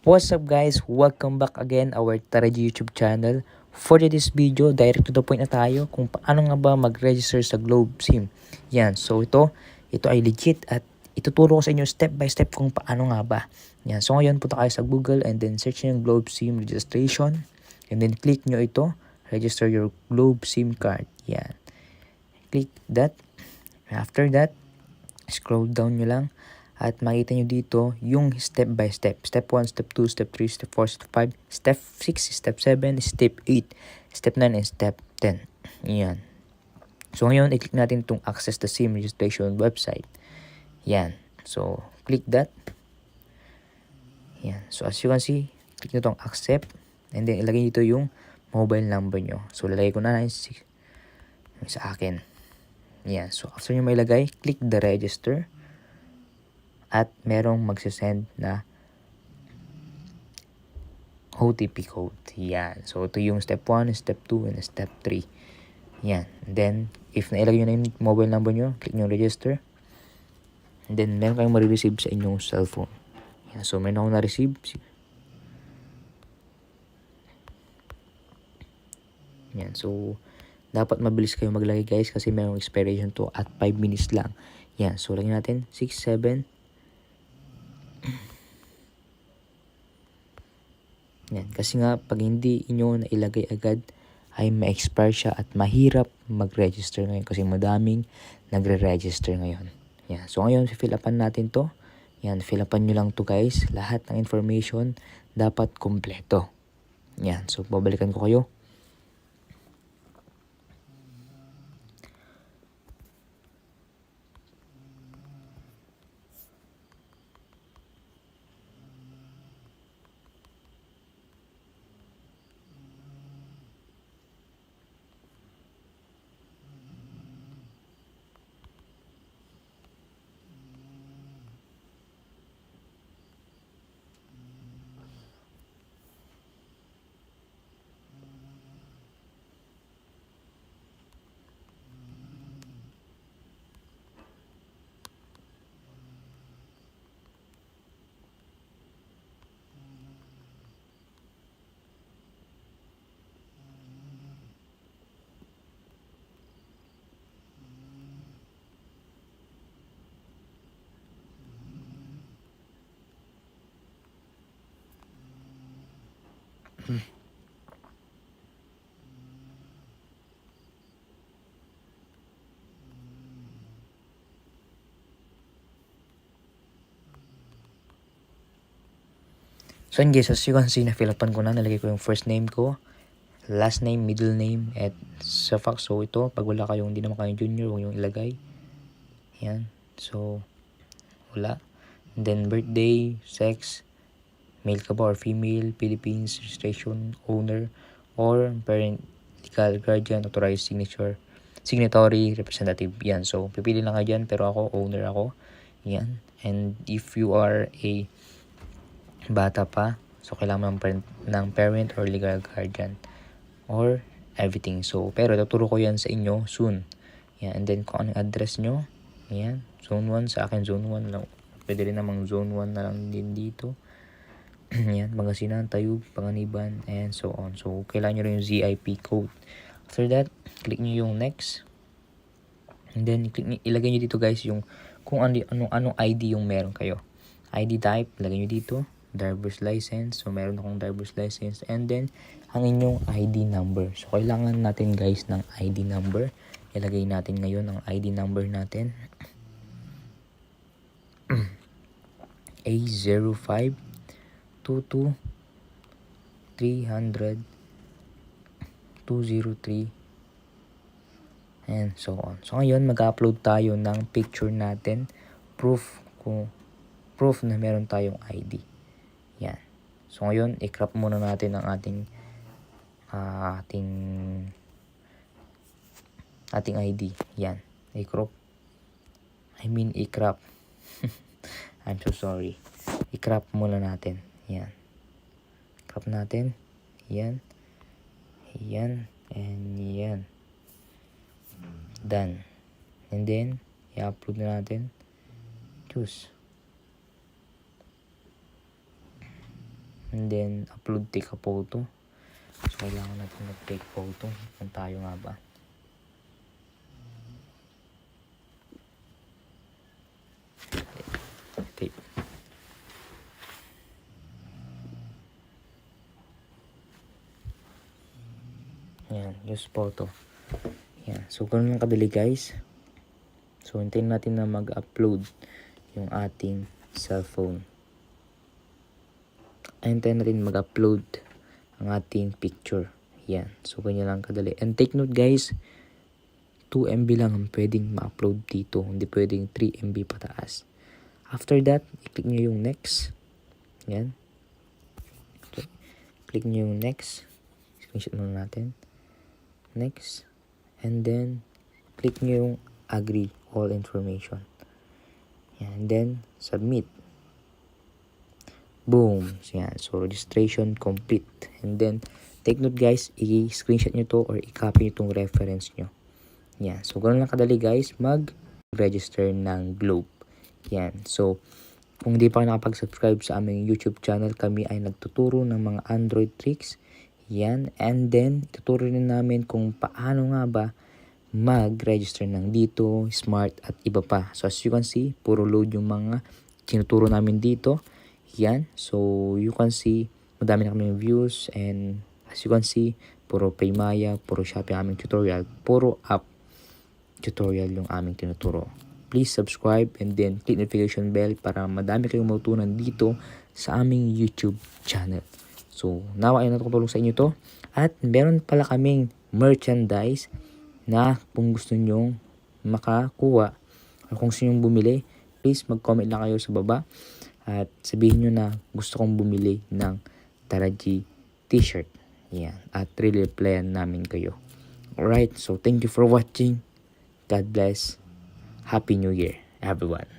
What's up guys? Welcome back again our Taraji YouTube channel. For this video, direct to the point na tayo kung paano nga ba mag-register sa Globe SIM. Yan, so ito ay legit at ituturo ko sa inyo step by step kung paano nga ba. Yan, so ngayon punta kayo sa Google and then search nyo yung Globe SIM registration. And then click nyo ito, register your Globe SIM card. Yan, click that. After that, scroll down nyo lang. At makita nyo dito yung step by step. Step 1, step 2, step 3, step 4, step 5, step 6, step 7, step 8, step 9, and step 10. Yan. So ngayon, i-click natin itong access the SIM registration website. Yan. So, click that. Yan. So as you can see, click nyo itong accept. And then ilagay dito yung mobile number nyo. So lalagay ko na sa akin. Yan. So after nyo mailagay, click the register. At merong magsisend na OTP code. Yan. So, ito yung step 1, step 2, and step 3. Yan. And then, if nailagay nyo na yung mobile number nyo, click nyo register. And then, meron kayong marireceive sa inyong cellphone. Yan. So, meron akong na-receive. Yan. So, dapat mabilis kayo maglagay guys kasi merong expiration to at 5 minutes lang. Yan. So, lagyan natin 6, 7, yan. Kasi nga, pag hindi inyo nailagay agad, ay ma-expire siya at mahirap mag-register ngayon kasi madaming nagre-register ngayon. Yan. So, ngayon, fill upan natin to. Yan. Fill upan nyo lang to guys. Lahat ng information dapat kompleto. Yan. So, babalikan ko kayo. So yun guys, as you can see, na-fill upan ko na. Nalagay ko yung first name ko, last name, middle name, at suffix. So ito, pag wala kayong, hindi naman kayong junior, huwag yung ilagay. Yan. So, wala. And then birthday, sex, male ka ba or female, Philippines, registration, owner, or parent, legal guardian, authorized signatory, representative. Yan. So, pipili lang kayo dyan, pero ako, owner ako. Yan. And if you are a bata pa, so kailangan ng parent or legal guardian or everything. So, pero tuturo ko yan sa inyo soon. Yan. And then, kung anong address nyo, yan. Zone 1, sa akin zone 1 lang. Pwede rin namang zone 1 na lang din dito. Yan. Pangasinan, Tayug, Panganiban, and so on. So, kailangan nyo rin yung ZIP code. After that, click nyo yung next. And then, ilagay nyo dito guys yung kung anong ID yung meron kayo. ID type, ilagay nyo dito. Driver's license. So, meron akong driver's license. And then, ang inyong ID number. So, kailangan natin guys ng ID number. Ilagay natin ngayon ang ID number natin. A05 22 300 203 and so on. So, ngayon, mag-upload tayo ng picture natin. Proof na meron tayong ID. Yan. So, ngayon, i-crop muna natin ang ating ID. Yan. I-crop. I-crop. I'm so sorry. I-crop muna natin. Yan. Crop natin. Yan. Yan. And yan. Done. And then, i-upload na natin. Choose. And then, upload take a photo. So, kailangan natin mag-take photo. Kung tayo nga ba. Tape. Ayan, use photo. Ayan. So, ganun lang kadali guys. So, hintayin natin na mag-upload yung ating cellphone. Hintayin natin mag-upload ang ating picture. Ayan. So, ganyan lang kadali. And take note guys, 2 MB lang ang pwedeng ma-upload dito. Hindi pwedeng 3 MB pataas. After that, i-click nyo yung next. Ayan. Okay. Click nyo yung next. Screenshot muna natin. Next. And then, click nyo yung agree all information. Yan. And then, submit. Boom. So, yan. So, registration complete. And then, take note guys, i-screenshot nyo to or i-copy nyo itong reference nyo. Yan. So, ganoon lang kadali guys, mag-register ng Globe. Yan. So, kung hindi pa nakapag-subscribe sa aming YouTube channel, kami ay nagtuturo ng mga Android tricks. Yan. And then, tuturo rin namin kung paano nga ba mag-register ng dito, smart at iba pa. So, as you can see, puro load yung mga tinuturo namin dito. Yan. So, you can see, madami na kami views. And as you can see, puro Paymaya, puro Shopee aming tutorial, puro app tutorial yung aming tinuturo. Please subscribe and then click notification bell para madami kayong matutunan dito sa aming YouTube channel. So, nawa ay natutulong sa inyo to. At meron pala kaming merchandise na kung gusto nyong makakuha o kung gusto nyong bumili, please mag-comment lang kayo sa baba at sabihin nyo na gusto kong bumili ng Taraji t-shirt. Yan. At re-replyan namin kayo. Alright, so thank you for watching. God bless. Happy New Year, everyone.